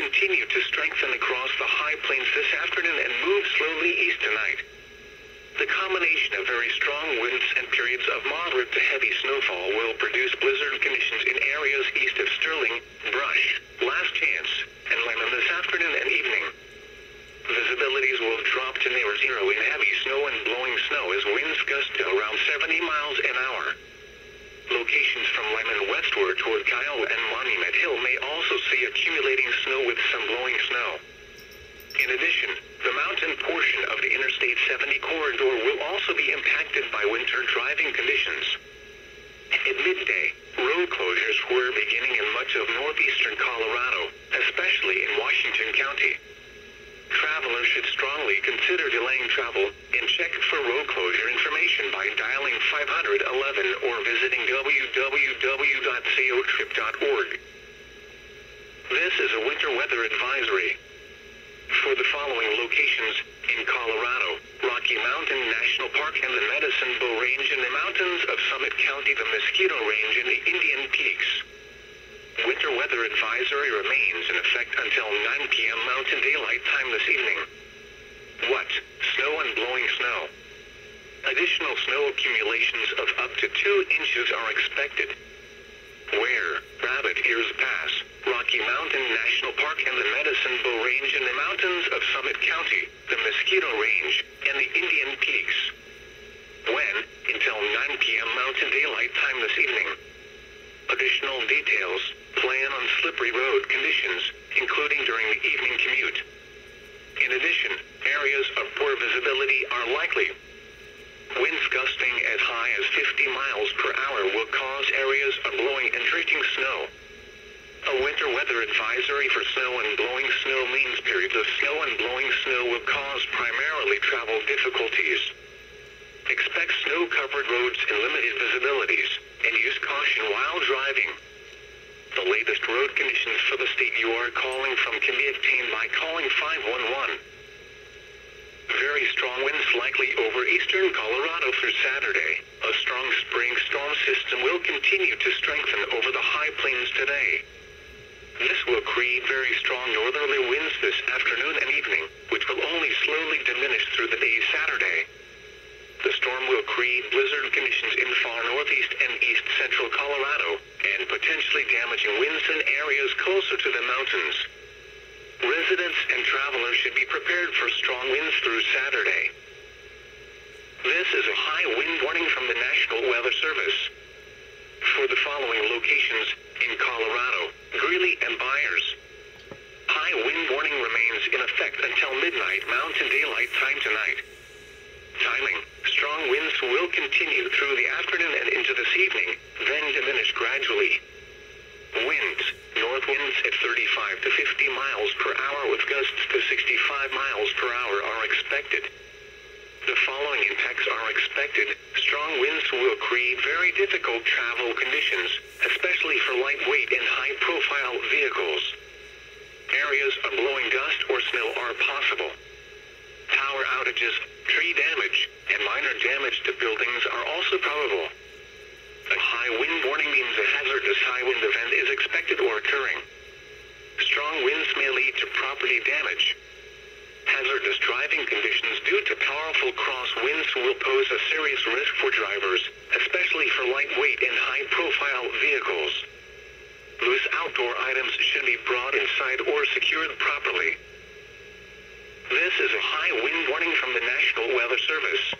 continue to strengthen across the high plains this afternoon and move slowly east tonight. The combination of very strong winds and periods of moderate to heavy snowfall will produce blizzard conditions in areas east of Sterling, Brush, Last Chance, and Lemon this afternoon and evening. Visibilities will drop to near zero in heavy snow and blowing snow as winds gust to around 70 miles an hour. Locations from Lemon westward toward Kyle and Monument Hill may also see accumulating snow with some blowing snow. In addition, the mountain portion of the Interstate 70 corridor will also be impacted by winter driving conditions. At midday, road closures were beginning in much of northeastern Colorado, especially in Washington County. Travelers should strongly consider delaying travel and check for road closure information by dialing 511 or visiting www.cotrip.org. This is a winter weather advisory. For the following locations in Colorado, Rocky Mountain National Park and the Medicine Bow Range in the mountains of Summit County, the Mosquito Range and the Indian Peaks. Winter weather advisory remains in effect until 9 p.m. Mountain Daylight Time this evening. What? Snow and blowing snow. Additional snow accumulations of up to 2 inches are expected. Where? Rabbit Ears Pass, Rocky Mountain National Park and the Medicine Bow Range in the mountains of Summit County, the Mosquito Range, and the Indian Peaks. When? Until 9 p.m. Mountain Daylight Time this evening. Additional details, plan on slippery road conditions, including during the evening commute. In addition, areas of poor visibility are likely. Winds gusting as high as 50 miles per hour will cause areas of blowing and drifting snow. A winter weather advisory for snow and blowing snow means periods of snow and blowing snow will cause primarily travel difficulties. Expect snow-covered roads and limited visibilities, and use caution while driving. The latest road conditions for the state you are calling from can be obtained by calling 511. Very strong winds likely over eastern Colorado through Saturday. A strong spring storm system will continue to strengthen over the high plains today. This will create very strong northerly winds this afternoon and evening, which will only slowly diminish through the day Saturday. The storm will create blizzard conditions in far northeast and east central Colorado, and potentially damaging winds in areas closer to the mountains. Residents and travelers should be prepared for strong winds through Saturday. This is a high wind warning from the National Weather Service. For the following locations in Colorado, Greeley and Byers. High wind warning remains in effect until midnight Mountain Daylight Time tonight. Timing: strong winds will continue through the afternoon and into this evening, then diminish gradually. Winds: north winds at 35 to 50 miles per hour with gusts to 65 miles per hour are expected. The following impacts are expected. Strong winds will create very difficult travel conditions, especially for lightweight and high-profile vehicles. Areas of blowing dust or snow are possible. Power outages, tree damage, and minor damage to buildings are also probable. A high wind warning means a hazardous high wind event is expected or occurring. Strong winds may lead to property damage. Hazardous driving conditions due to powerful cross winds will pose a serious risk for drivers, especially for lightweight and high-profile vehicles. Loose outdoor items should be brought inside or secured properly. This is a high wind warning from the National Weather Service.